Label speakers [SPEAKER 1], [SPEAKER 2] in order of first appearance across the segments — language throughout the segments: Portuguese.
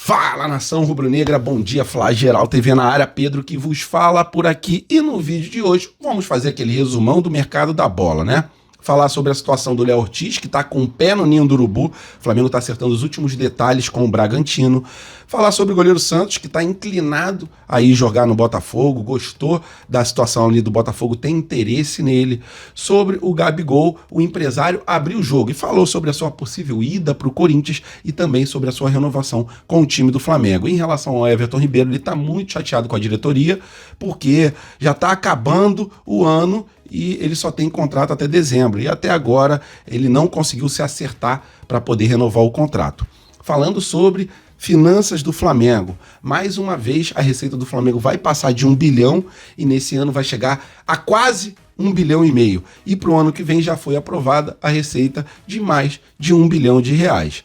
[SPEAKER 1] Fala, nação rubro-negra, bom dia, Flageral TV na área, Pedro que vos fala por aqui. E no vídeo de hoje vamos fazer aquele resumão do mercado da bola, né? Falar sobre a situação do Léo Ortiz, que tá com o pé no ninho do urubu. O Flamengo tá acertando os últimos detalhes com o Bragantino. Falar sobre o goleiro Santos, que tá inclinado a ir jogar no Botafogo, gostou da situação ali do Botafogo, tem interesse nele. Sobre o Gabigol, o empresário abriu o jogo e falou sobre a sua possível ida pro Corinthians e também sobre a sua renovação com o time do Flamengo. Em relação ao Everton Ribeiro, ele tá muito chateado com a diretoria, porque já tá acabando o ano e ele só tem contrato até dezembro. E até agora ele não conseguiu se acertar para poder renovar o contrato. Falando sobre finanças do Flamengo, mais uma vez a receita do Flamengo vai passar de 1 bilhão e nesse ano vai chegar a quase 1,5 bilhão. E para o ano que vem já foi aprovada a receita de mais de 1 bilhão de reais.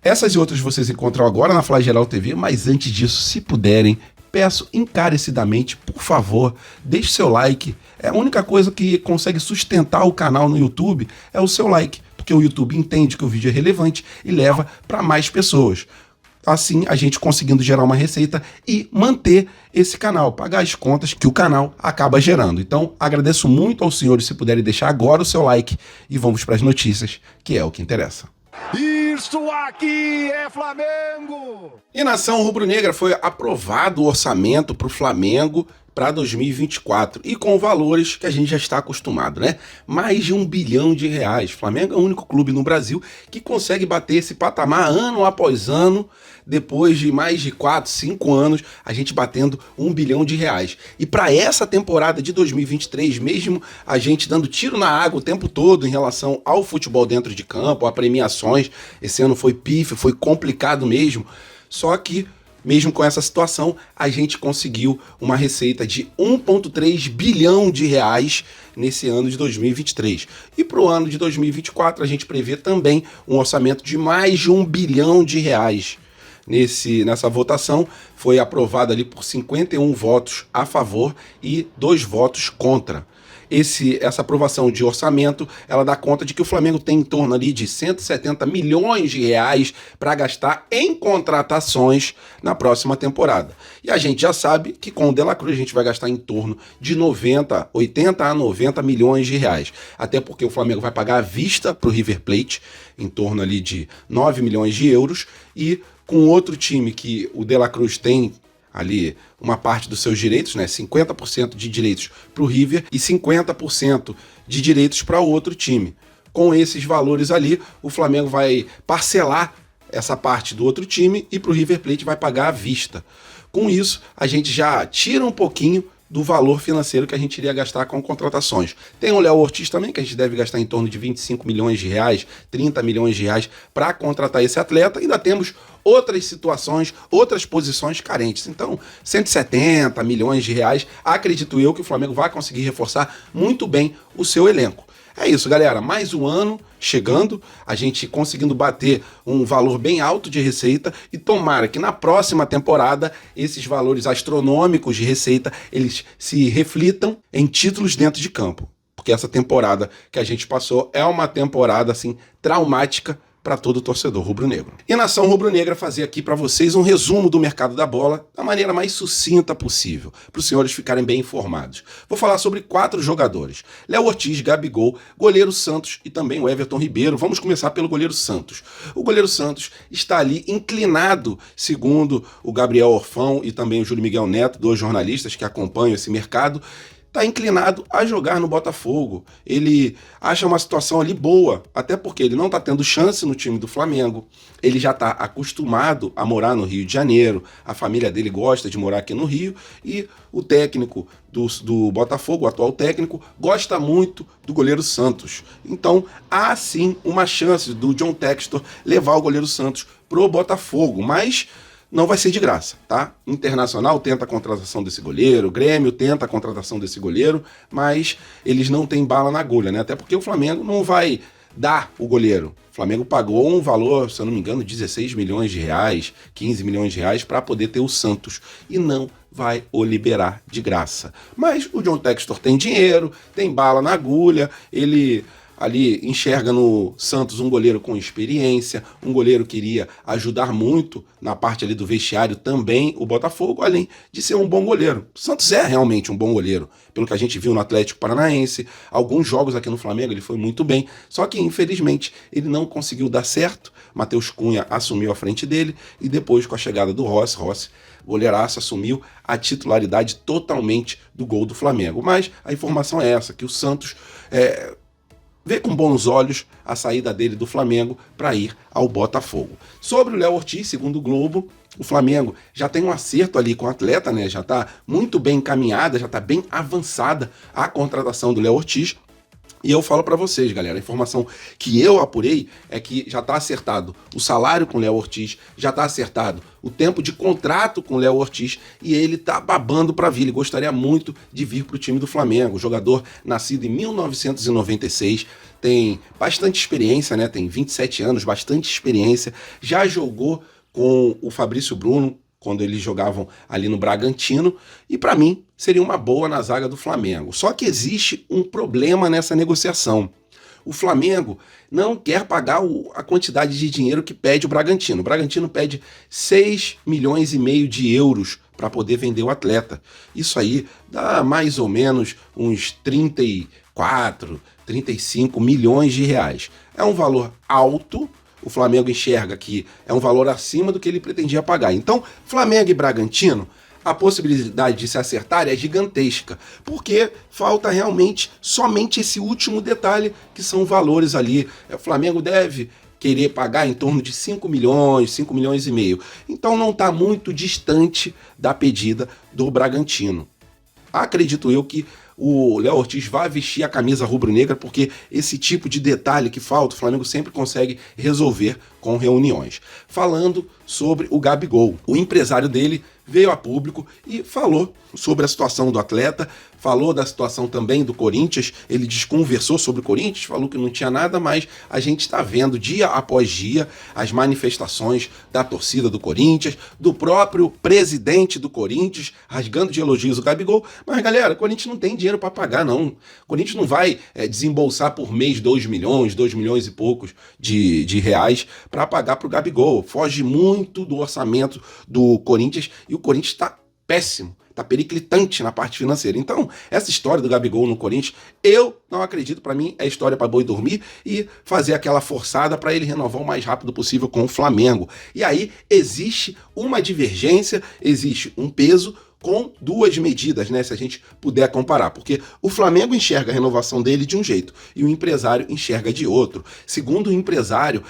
[SPEAKER 1] Essas e outras vocês encontram agora na Flageral TV, mas antes disso, se puderem, peço encarecidamente, por favor, deixe seu like. É a única coisa que consegue sustentar o canal no YouTube é o seu like, porque o YouTube entende que o vídeo é relevante e leva para mais pessoas. Assim, a gente conseguindo gerar uma receita e manter esse canal, pagar as contas que o canal acaba gerando. Então, agradeço muito aos senhores se puderem deixar agora o seu like e vamos para as notícias, que é o que interessa.
[SPEAKER 2] Isso aqui é Flamengo!
[SPEAKER 1] E nação rubro-negra, foi aprovado o orçamento para o Flamengo para 2024 e com valores que a gente já está acostumado, né? Mais de 1 bilhão de reais. Flamengo é o único clube no Brasil que consegue bater esse patamar ano após ano, depois de mais de 4, 5 anos, a gente batendo 1 bilhão de reais. E para essa temporada de 2023, mesmo a gente dando tiro na água o tempo todo em relação ao futebol dentro de campo, a premiações, esse ano foi pífio, foi complicado mesmo, só que mesmo com essa situação, a gente conseguiu uma receita de 1,3 bilhão de reais nesse ano de 2023. E para o ano de 2024, a gente prevê também um orçamento de mais de 1 bilhão de reais. Nessa votação, foi aprovado ali por 51 votos a favor e 2 votos contra. Essa aprovação de orçamento, ela dá conta de que o Flamengo tem em torno ali de 170 milhões de reais para gastar em contratações na próxima temporada. E a gente já sabe que com o De La Cruz a gente vai gastar em torno de 80 a 90 milhões de reais. Até porque o Flamengo vai pagar à vista para o River Plate, em torno ali de 9 milhões de euros, e com outro time que o De La Cruz tem ali uma parte dos seus direitos, né? 50% de direitos para o River e 50% de direitos para o outro time. Com esses valores ali, o Flamengo vai parcelar essa parte do outro time e para o River Plate vai pagar à vista. Com isso, a gente já tira um pouquinho do valor financeiro que a gente iria gastar com contratações. Tem o Léo Ortiz também, que a gente deve gastar em torno de 25 milhões de reais, 30 milhões de reais para contratar esse atleta. Ainda temos outras situações, outras posições carentes. Então, 170 milhões de reais, acredito eu que o Flamengo vai conseguir reforçar muito bem o seu elenco. É isso, galera. Mais um ano chegando, a gente conseguindo bater um valor bem alto de receita e tomara que na próxima temporada esses valores astronômicos de receita, eles se reflitam em títulos dentro de campo. Porque essa temporada que a gente passou é uma temporada, assim, traumática para todo torcedor rubro-negro. E a nação rubro-negra fazer aqui para vocês um resumo do mercado da bola da maneira mais sucinta possível, para os senhores ficarem bem informados. Vou falar sobre 4 jogadores: Léo Ortiz, Gabigol, goleiro Santos e também o Everton Ribeiro. Vamos começar pelo goleiro Santos. O goleiro Santos está ali inclinado, segundo o Gabriel Orfão e também o Júlio Miguel Neto, 2 jornalistas que acompanham esse mercado, está inclinado a jogar no Botafogo. Ele acha uma situação ali boa, até porque ele não está tendo chance no time do Flamengo. Ele já está acostumado a morar no Rio de Janeiro, a família dele gosta de morar aqui no Rio, e o técnico do Botafogo, o atual técnico, gosta muito do goleiro Santos. Então, há sim uma chance do John Textor levar o goleiro Santos pro Botafogo, mas não vai ser de graça, tá? Internacional tenta a contratação desse goleiro, Grêmio tenta a contratação desse goleiro, mas eles não têm bala na agulha, né? Até porque o Flamengo não vai dar o goleiro. O Flamengo pagou um valor, se eu não me engano, 16 milhões de reais, 15 milhões de reais para poder ter o Santos e não vai o liberar de graça. Mas o John Textor tem dinheiro, tem bala na agulha, ele ali enxerga no Santos um goleiro com experiência, um goleiro que iria ajudar muito na parte ali do vestiário também o Botafogo, além de ser um bom goleiro. O Santos é realmente um bom goleiro, pelo que a gente viu no Atlético Paranaense, alguns jogos aqui no Flamengo ele foi muito bem, só que infelizmente ele não conseguiu dar certo. Matheus Cunha assumiu a frente dele e depois com a chegada do Rossi, goleiraço, assumiu a titularidade totalmente do gol do Flamengo. Mas a informação é essa, que o Santos vê com bons olhos a saída dele do Flamengo para ir ao Botafogo. Sobre o Léo Ortiz, segundo o Globo, o Flamengo já tem um acerto ali com o atleta, né? Já está muito bem encaminhada, já está bem avançada a contratação do Léo Ortiz. E eu falo para vocês, galera, a informação que eu apurei é que já está acertado o salário com o Léo Ortiz, já está acertado o tempo de contrato com o Léo Ortiz e ele tá babando para vir. Ele gostaria muito de vir para o time do Flamengo. Jogador nascido em 1996, tem bastante experiência, né? Tem 27 anos, bastante experiência. Já jogou com o Fabrício Bruno quando eles jogavam ali no Bragantino, e para mim seria uma boa na zaga do Flamengo. Só que existe um problema nessa negociação. O Flamengo não quer pagar a quantidade de dinheiro que pede o Bragantino. O Bragantino pede 6,5 milhões de euros para poder vender o atleta. Isso aí dá mais ou menos uns 34, 35 milhões de reais. É um valor alto. O Flamengo enxerga que é um valor acima do que ele pretendia pagar. Então, Flamengo e Bragantino, a possibilidade de se acertar é gigantesca, porque falta realmente somente esse último detalhe, que são valores ali. O Flamengo deve querer pagar em torno de 5 milhões, 5 milhões e meio. Então não está muito distante da pedida do Bragantino. Acredito eu que o Léo Ortiz vai vestir a camisa rubro-negra, porque esse tipo de detalhe que falta, o Flamengo sempre consegue resolver com reuniões. Falando sobre o Gabigol, o empresário dele veio a público e falou sobre a situação do atleta, falou da situação também do Corinthians, ele desconversou sobre o Corinthians, falou que não tinha nada, mas a gente está vendo dia após dia as manifestações da torcida do Corinthians, do próprio presidente do Corinthians, rasgando de elogios o Gabigol. Mas galera, o Corinthians não tem dinheiro para pagar não, o Corinthians não vai desembolsar por mês 2 milhões e poucos de reais para pagar para o Gabigol, foge muito do orçamento do Corinthians e o Corinthians está péssimo, está periclitante na parte financeira. Então, essa história do Gabigol no Corinthians, eu não acredito, para mim é história para boi dormir e fazer aquela forçada para ele renovar o mais rápido possível com o Flamengo. E aí existe uma divergência, existe um peso com duas medidas, né, se a gente puder comparar, porque o Flamengo enxerga a renovação dele de um jeito e o empresário enxerga de outro. Segundo o empresário,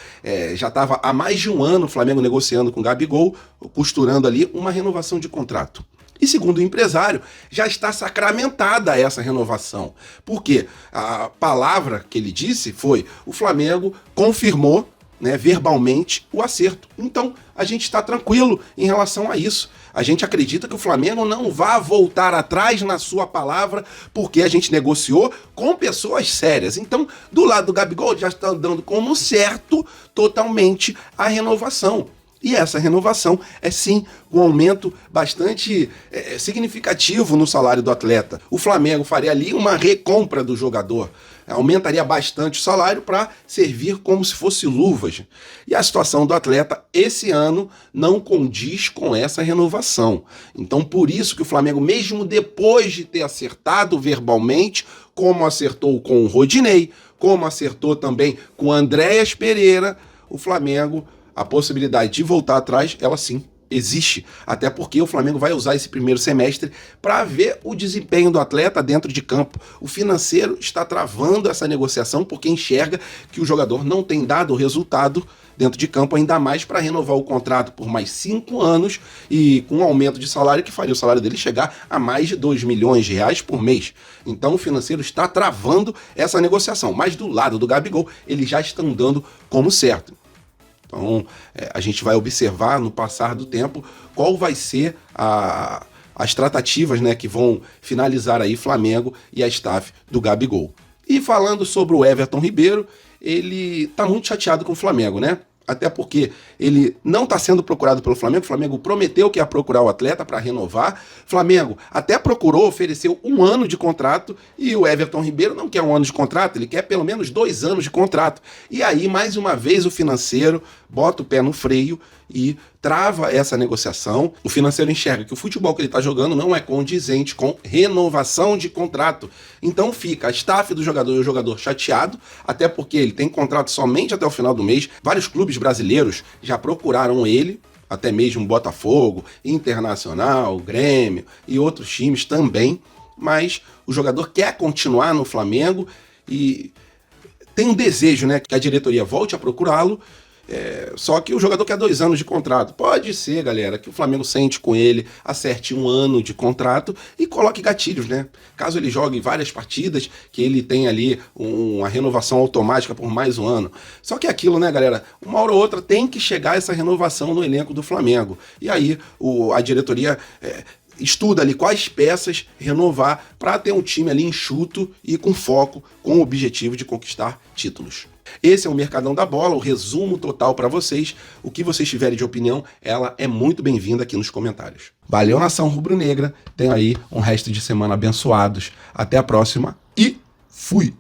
[SPEAKER 1] já estava há mais de um ano o Flamengo negociando com o Gabigol, costurando ali uma renovação de contrato. E segundo o empresário, já está sacramentada essa renovação, porque a palavra que ele disse foi: o Flamengo confirmou, né, verbalmente o acerto. Então, a gente está tranquilo em relação a isso. A gente acredita que o Flamengo não vai voltar atrás na sua palavra, porque a gente negociou com pessoas sérias. Então, do lado do Gabigol, já está dando como certo totalmente a renovação. E essa renovação é sim um aumento bastante significativo no salário do atleta. O Flamengo faria ali uma recompra do jogador, aumentaria bastante o salário para servir como se fosse luvas. E a situação do atleta esse ano não condiz com essa renovação. Então por isso que o Flamengo, mesmo depois de ter acertado verbalmente, como acertou com o Rodinei, como acertou também com o Andréas Pereira, o Flamengo, a possibilidade de voltar atrás, ela sim existe, até porque o Flamengo vai usar esse primeiro semestre para ver o desempenho do atleta dentro de campo. O financeiro está travando essa negociação porque enxerga que o jogador não tem dado o resultado dentro de campo, ainda mais para renovar o contrato por mais 5 anos e com um aumento de salário que faria o salário dele chegar a mais de 2 milhões de reais por mês. Então o financeiro está travando essa negociação, mas do lado do Gabigol eles já estão dando como certo. Então, a gente vai observar no passar do tempo qual vai ser as tratativas, né, que vão finalizar aí Flamengo e a staff do Gabigol. E falando sobre o Everton Ribeiro, ele tá muito chateado com o Flamengo, né? até porque ele não está sendo procurado pelo Flamengo. O Flamengo prometeu que ia procurar o atleta para renovar. O Flamengo até procurou, ofereceu 1 ano de contrato e o Everton Ribeiro não quer 1 ano de contrato, ele quer pelo menos 2 anos de contrato. E aí, mais uma vez, o financeiro bota o pé no freio e trava essa negociação. O financeiro enxerga que o futebol que ele está jogando não é condizente com renovação de contrato. Então fica a staff do jogador e o jogador chateado, até porque ele tem contrato somente até o final do mês. Vários clubes brasileiros já procuraram ele, até mesmo Botafogo, Internacional, Grêmio e outros times também, mas o jogador quer continuar no Flamengo e tem um desejo, né, que a diretoria volte a procurá-lo. Só que o jogador quer 2 anos de contrato. Pode ser, galera, que o Flamengo sente com ele, acerte 1 ano de contrato e coloque gatilhos, né? Caso ele jogue várias partidas, que ele tenha ali uma renovação automática por mais 1 ano. Só que aquilo, né, galera? Uma hora ou outra tem que chegar essa renovação no elenco do Flamengo. E aí a diretoria estuda ali quais peças renovar para ter um time ali enxuto e com foco, com o objetivo de conquistar títulos. Esse é o Mercadão da Bola, o resumo total para vocês. O que vocês tiverem de opinião, ela é muito bem-vinda aqui nos comentários. Valeu, nação rubro-negra. Tenham aí um resto de semana abençoados. Até a próxima e fui!